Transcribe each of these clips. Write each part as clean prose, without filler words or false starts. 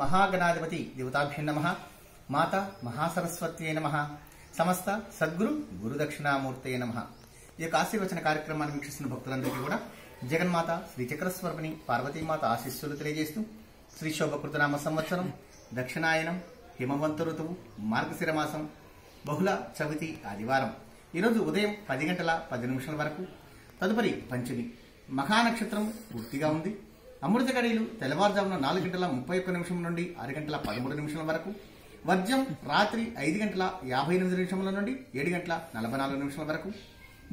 महागणाधिपति देवताभ्यो नमः। माता महासरस्वत्यै नमः। समस्त सद्गुरु गुरुदक्षिणामूर्तये नमः। ఈ యొక్క ఆశీర్వచన కార్యక్రమాన్ని వీక్షిస్తున్న భక్తులందరికీ కూడా జగన్మాత శ్రీ చక్రస్వరూపిణి పార్వతీమాత ఆశీస్సులు తెలియజేస్తూ శ్రీ శోభకృతనామ సంవత్సరం దక్షిణాయనం హిమవంత ఋతువు మార్గశిర మాసం బహుళ చవితి ఆదివారం ఈరోజు ఉదయం 10 గంటల 10 నిమిషాల వరకు తదుపరి పంచమి మఖానక్షత్రం పూర్తిగా ఉంది. అమృత గడియలు తెల్లవారుజామున 4 గంటల 31 నిమిషం నుండి 6 గంటల 13 నిమిషాల వరకు, వర్జం రాత్రి 5 గంటల 58 నిమిషముల నుండి 7 గంటల 44 నిమిషాల వరకు,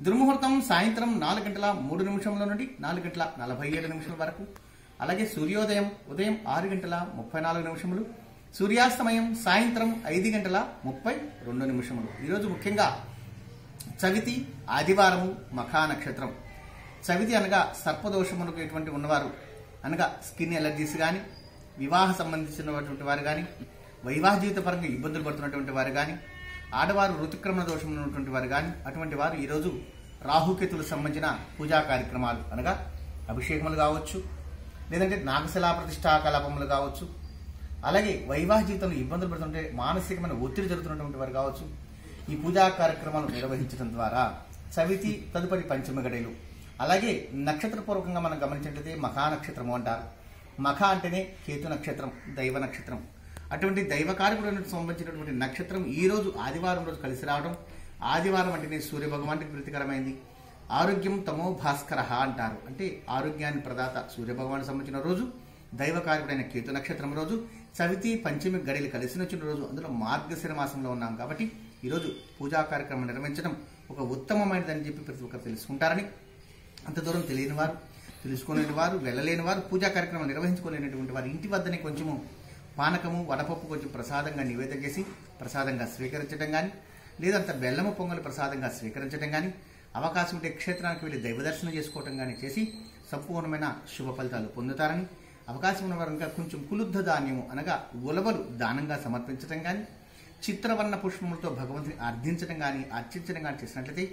దుర్ముహూర్తం సాయంత్రం 4 గంటల 3 నిమిషముల నుండి 4 గంటల 47 నిమిషాల వరకు, అలాగే సూర్యోదయం ఉదయం 6 గంటల 34 నిమిషములు, సూర్యాస్తమయం సాయంత్రం 5 గంటల 32 నిమిషములు. ఈరోజు ముఖ్యంగా చవితి ఆదివారము మఖా నక్షత్రం. చవితి అనగా సర్పదోషములకు ఎటువంటి ఉన్నవారు అనగా స్కిన్ ఎలర్జీస్ కానీ, వివాహ సంబంధించినటువంటి వారు కానీ, వైవాహ జీవిత పరంగా ఇబ్బందులు పడుతున్నటువంటి వారు కానీ, ఆడవారు ఋతుక్రమణ దోషం ఉన్నటువంటి వారు కానీ, అటువంటి వారు ఈరోజు రాహుకేతులకు సంబంధించిన పూజా కార్యక్రమాలు అనగా అభిషేకములు కావచ్చు, లేదంటే నాగశిలా ప్రతిష్టా కలాపములు కావచ్చు, అలాగే వైవాహ జీవితంలో ఇబ్బందులు పడుతుంటే మానసికమైన ఒత్తిడి జరుగుతున్నటువంటి వారు కావచ్చు, ఈ పూజా కార్యక్రమాలు నిర్వహించడం ద్వారా చవితి తదుపరి పంచమి గడియలు, అలాగే నక్షత్రపూర్వకంగా మనం గమనించినట్లయితే మఖా నక్షత్రము అంటారు. మఖ అంటేనే కేతు నక్షత్రం, దైవ నక్షత్రం. అటువంటి దైవకారకుడు సంబంధించినటువంటి నక్షత్రం ఈ రోజు ఆదివారం రోజు కలిసి రావడం. ఆదివారం అంటేనే సూర్య భగవానుడికి ప్రీతికరమైంది. ఆరోగ్యం తమో భాస్కర అంటారు, అంటే ఆరోగ్యాన్ని ప్రదాత సూర్య భగవానికి సంబంధించిన రోజు, దైవకారకుడైన కేతు నక్షత్రం రోజు, చవితి పంచమి గడియలు కలిసి వచ్చిన రోజు, అందులో మార్గశిర మాసంలో ఉన్నాం కాబట్టి ఈరోజు పూజా కార్యక్రమం నిర్వహించడం ఒక ఉత్తమమైనదని చెప్పి ప్రతి ఒక్కరు తెలుసుకుంటారని, అంత దూరం తెలియని వారు, తెలుసుకోలేని వారు, వెళ్ళలేని వారు, పూజా కార్యక్రమం నిర్వహించుకోలేనటువంటి వారు ఇంటి వద్దనే కొంచెము పానకము వడపప్పు కొంచెం ప్రసాదంగా నివేదన చేసి ప్రసాదంగా స్వీకరించడం కానీ, లేదంత బెల్లము పొంగలు ప్రసాదంగా స్వీకరించడం కానీ, అవకాశం ఉంటే క్షేత్రానికి వెళ్ళి దైవ దర్శనం చేసుకోవటం కానీ చేసి సంపూర్ణమైన శుభ ఫలితాలు పొందుతారని, అవకాశం ఉన్న వారు ఇంకా కొంచెం కులుద్ధ ధాన్యము అనగా ఉలవలు దానంగా సమర్పించడం కానీ, చిత్రవర్ణ పుష్పములతో భగవంతుని అర్థించడం కానీ అర్చించడం కానీ చేసినట్లయితే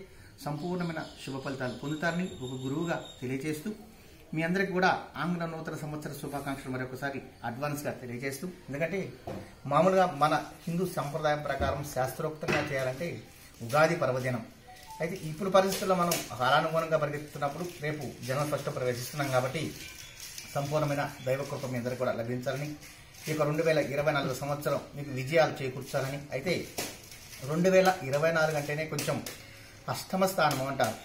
సంపూర్ణమైన శుభ ఫలితాలు పొందుతారని ఒక గురువుగా తెలియజేస్తూ, మీ అందరికీ కూడా ఆంగ్ల నూతన సంవత్సర శుభాకాంక్షలు మరొకసారి అడ్వాన్స్గా తెలియజేస్తూ, ఎందుకంటే మామూలుగా మన హిందూ సంప్రదాయం ప్రకారం శాస్త్రోక్తంగా చేయాలంటే ఉగాది పర్వదినం. అయితే ఇప్పుడు పరిస్థితుల్లో మనం కాలానుగుణంగా పరిగెత్తుతున్నప్పుడు రేపు జనవరి 1 ప్రవేశిస్తున్నాం కాబట్టి సంపూర్ణమైన దైవకృప మీ అందరికీ కూడా లభించాలని, ఈ యొక్క 2024 సంవత్సరం మీకు విజయాలు చేకూర్చాలని. అయితే 2024 అంటేనే కొంచెం అష్టమ స్థానం అంటారు,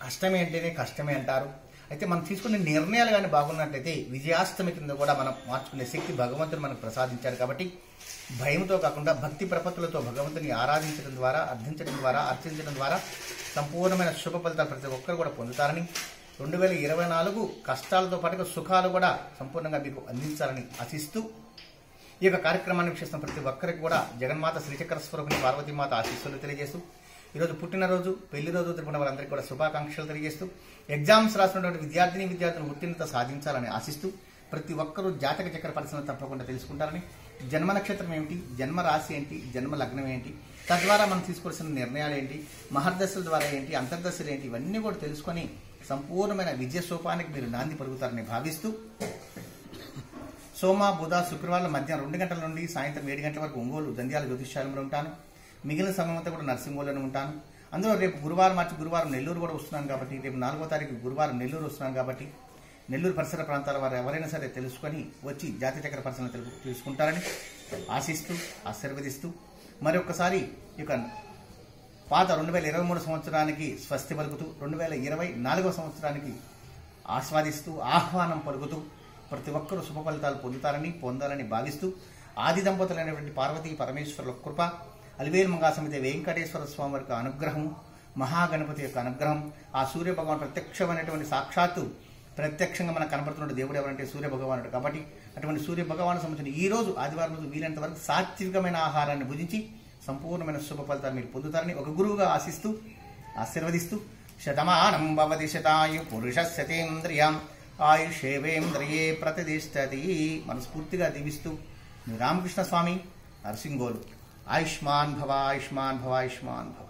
అష్టమి అంటేనే కష్టమే అంటారు. అయితే మనం తీసుకునే నిర్ణయాలు కానీ బాగున్నట్లయితే విజయాష్టమి కింద కూడా మనం మార్చుకునే శక్తి భగవంతుడు మనకు ప్రసాదించారు. కాబట్టి భయంతో కాకుండా భక్తి ప్రపత్తులతో భగవంతుని ఆరాధించడం ద్వారా, అర్థించడం ద్వారా, అర్చించడం ద్వారా సంపూర్ణమైన శుభ ఫలితాలు ప్రతి ఒక్కరు కూడా పొందుతారని, 2024 కష్టాలతో పాటుగా సుఖాలు కూడా సంపూర్ణంగా మీకు అందించాలని ఆశిస్తూ, ఈ యొక్క కార్యక్రమాన్ని వీక్షిస్తున్న ప్రతి ఒక్కరికి కూడా జగన్మాత శ్రీచక్ర స్వరూపిణి పార్వతీమాత ఆశీస్సులు తెలియజేస్తూ, ఈరోజు పుట్టినరోజు పెళ్లి రోజు జరుపుకున్న వారందరికీ కూడా శుభాకాంక్షలు తెలియజేస్తూ, ఎగ్జామ్స్ రాసినటువంటి విద్యార్థులను ఉత్తీర్ణత సాధించాలని ఆశిస్తూ, ప్రతి ఒక్కరూ జాతక చక్ర పరిశీలన తప్పకుండా తెలుసుకుంటారని, జన్మ నక్షత్రం ఏమిటి, జన్మ రాశి ఏంటి, జన్మ లగ్నం ఏంటి, తద్వారా మనం తీసుకోవాల్సిన నిర్ణయాలు ఏంటి, మహర్దశల ద్వారా ఏంటి, అంతర్దశలు ఏంటి, ఇవన్నీ కూడా తెలుసుకొని సంపూర్ణమైన విజయ సోపానికి మీరు నాంది పలుకుతారని భావిస్తూ, సోమ బుధ శుక్రవారం మధ్యాహ్నం 2 గంటల నుండి సాయంత్రం 7 గంటల వరకు ఒంగోలు జంధ్యాల జ్యోతిష్యాలంలో ఉంటాను. మిగిలిన సమయం అంతా కూడా నర్సింగోలోనే ఉంటాను. అందులో రేపు గురువారం నెల్లూరు కూడా వస్తున్నాను కాబట్టి, రేపు 4వ తారీఖు గురువారం నెల్లూరు వస్తున్నాను కాబట్టి, నెల్లూరు పరిసర ప్రాంతాల వారు ఎవరైనా సరే తెలుసుకొని వచ్చి జాతి చక్ర పరిశీలన తెలుసుకుంటారని ఆశిస్తూ, ఆశీర్వదిస్తూ, మరొకసారి ఇక పాత 2023 సంవత్సరానికి స్వస్తి పలుకుతూ, 2024 సంవత్సరానికి ఆస్వాదిస్తూ, ఆహ్వానం పలుకుతూ, ప్రతి ఒక్కరూ శుభ ఫలితాలు పొందాలని భావిస్తూ, ఆది దంపతులైనటువంటి పార్వతీ పరమేశ్వరుల కృప, అలివేలు మంగా సమేత వెంకటేశ్వర స్వామి వారి అనుగ్రహం, మహాగణపతి యొక్క అనుగ్రహం, ఆ సూర్య భగవాన్ ప్రత్యక్షమైనటువంటి సాక్షాత్తు ప్రత్యక్షంగా మనకు కనబడుతున్న దేవుడు ఎవరంటే సూర్య భగవానుడు. కాబట్టి అటువంటి సూర్య భగవాను సంబంధించిన ఈ రోజు ఆదివారం రోజు వీలైనంత వరకు సాత్వికమైన ఆహారాన్ని భుజించి సంపూర్ణమైన శుభ ఫలితాలు మీరు పొందుతారని ఒక గురువుగా ఆశిస్తూ, ఆశీర్వదిస్తూ, శతమానం భవతి శతాయు పురుషస్యతేంద్రియం ఆయుషేవేంద్రియే ప్రతిష్టతి మనస్ఫూర్తిగా దీవిస్తూ, రామకృష్ణ స్వామి నరసింగోలు. ఆయుష్మాన్ భవ, ఆయుష్మాన్ భవ, ఆయుష్మాన్ భవ.